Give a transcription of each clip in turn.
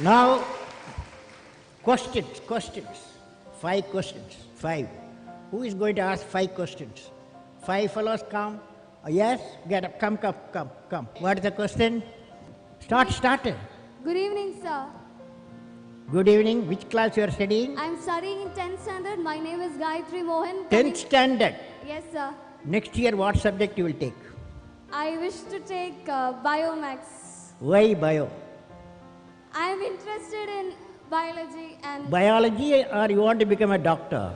Now, questions. 5 questions. 5. Who is going to ask 5 questions? 5 fellows come. Yes? Get up. Come. What is the question? Start. Good evening, sir. Good evening. Which class you are studying? I'm studying in 10th standard. My name is Gayatri Mohan. 10th standard. Yes, sir. Next year, what subject you will take? I wish to take Biomax. Why bio? I'm interested in biology and Biology, or you want to become a doctor?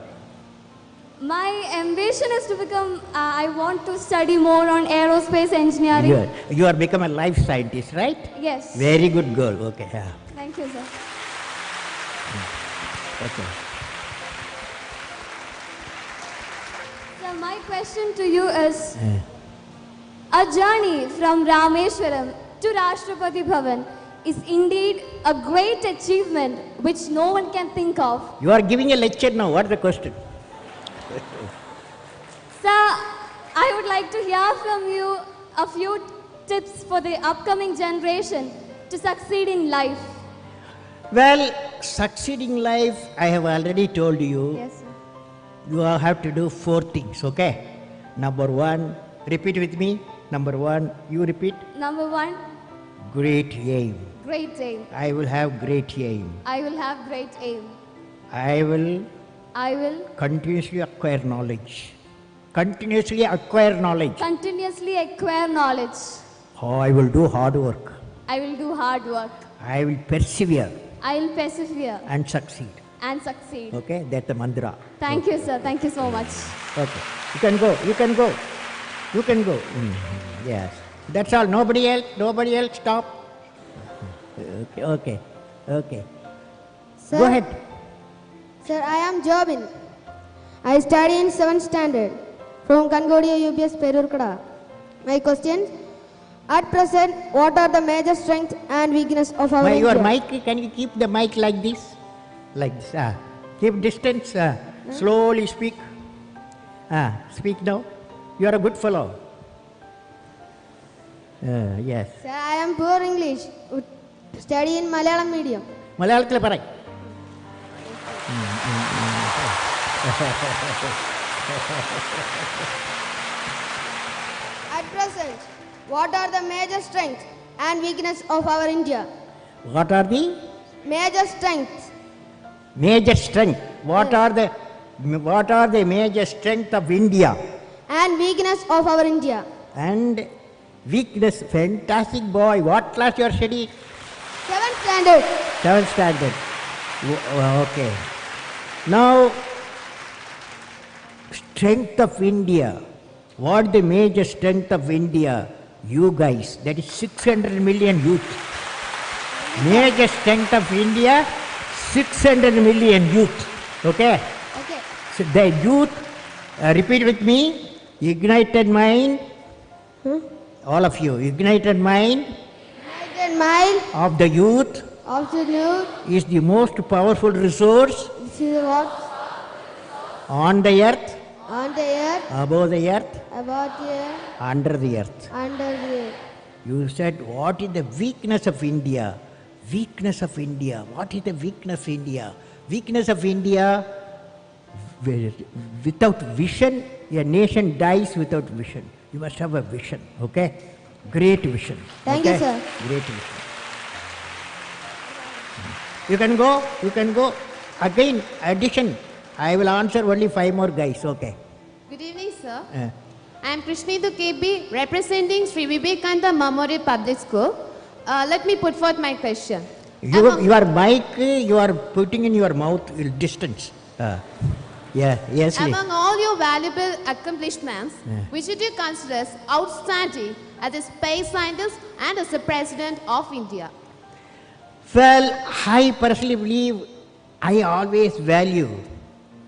my ambition is to become, I want to study more on aerospace engineering. Good. You are become a life scientist, right? Yes. Very good girl. Okay. Yeah. Thank you, sir. Okay. So my question to you is, a journey from Rameshwaram to Rashtrapati Bhavan is indeed a great achievement which no one can think of. You are giving a lecture now. What is the question? Sir, I would like to hear from you a few tips for the upcoming generation to succeed in life. Well, succeeding life, I have already told you. Yes, sir. You have to do 4 things, okay? Number 1, repeat with me. Number 1, you repeat. Number 1, Great aim. great aim. I will have great aim. I will have great aim. I will I will continuously acquire knowledge. Continuously acquire knowledge. continuously acquire knowledge. Oh, I will do hard work. I will do hard work. I will persevere I will persevere and succeed. and succeed. Okay, that's the mantra. Thank you, sir. Thank you so much. Okay, you can go. Yes, that's all. Nobody else. Stop. Okay. Sir, Go ahead. Sir, I am Jobin. I study in 7th standard from Kangodia UPS Perurkada. My question: at present, what are the major strengths and weakness of our Your India? mic, can you keep the mic like this? Keep distance. Slowly speak. Speak now. You are a good fellow. Yes. Sir, I am poor English. Study in Malayalam medium. മലയാളത്തിൽ പറ. At present, what are the major strengths and weakness of our India? What are the Major strengths major strength? What are the major strength of India? and weakness of our India. And weakness. Fantastic boy. What class you are studying? 7th standard. 7th standard. Okay. Now, strength of India. What the major strength of India? You guys. That is 600 million youth. Major strength of India, 600 million youth. Okay? Okay. So the youth, repeat with me. Ignited mind. All of you. Ignited mind United mind of the youth of the new. is the most powerful resource This is what on the earth, on the earth, above the earth, about the earth, under the earth. under the earth. You said, what is the weakness of India? Weakness of India. What is the weakness of India? Weakness of India, without vision, a nation dies without vision. You must have a vision, okay? Great vision. Thank you, okay? sir. Great vision. You can go. Again, addition. I will answer only 5 more guys, okay? Good evening, sir. Uh, I am Krishnita KB, representing Sri Vivekananda Memorial Public School. Let me put forth my question. your mic, you are putting in your mouth distance. Yes. Among all your valuable accomplishments, which do you consider as outstanding as a space scientist and as the President of India? Well, I personally believe I always value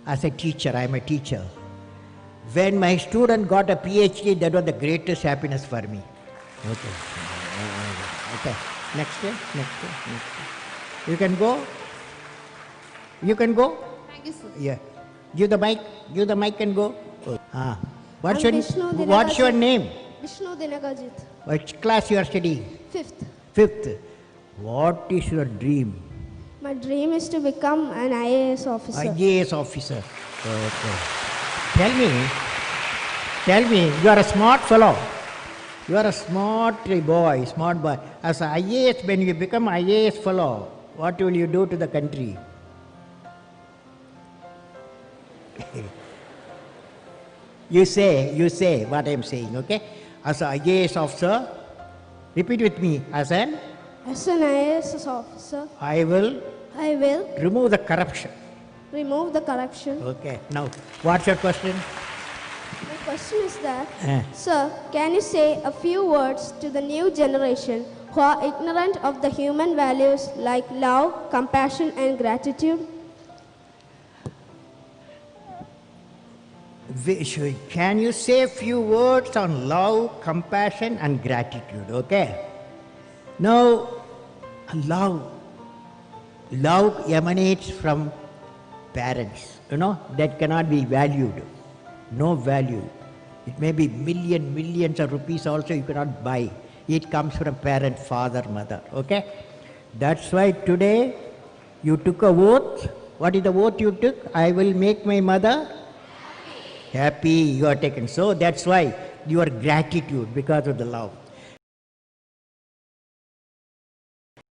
as a teacher. I am a teacher. When my student got a PhD, that was the greatest happiness for me. Okay. Next year. You can go. Thank you, sir. Yeah. Give the mic and go. What's I'm Vishnu what's your Dinakajit. name? Vishnu Dinakajit. Which class you are studying? 5th. 5th. What is your dream? My dream is to become an IAS officer. IAS officer. Okay. Tell me, you are a smart fellow. You are a smart boy. As an IAS, when you become IAS fellow, what will you do to the country? You say what I am saying, okay? As an IAS officer, repeat with me. As an IAS officer, I will remove the corruption. remove the corruption. Okay. Now, what's your question? My question is that, Eh. sir, can you say a few words to the new generation who are ignorant of the human values like love, compassion, and gratitude? Can you say a few words on love, compassion, and gratitude? Okay. Now, love emanates from parents. That cannot be valued. No value. It may be millions of rupees also you cannot buy. It comes from parent, father, mother. Okay. That's why today you took a oath. What is the oath you took? I will make my mother happy. You are taken. So that's why your gratitude because of the love.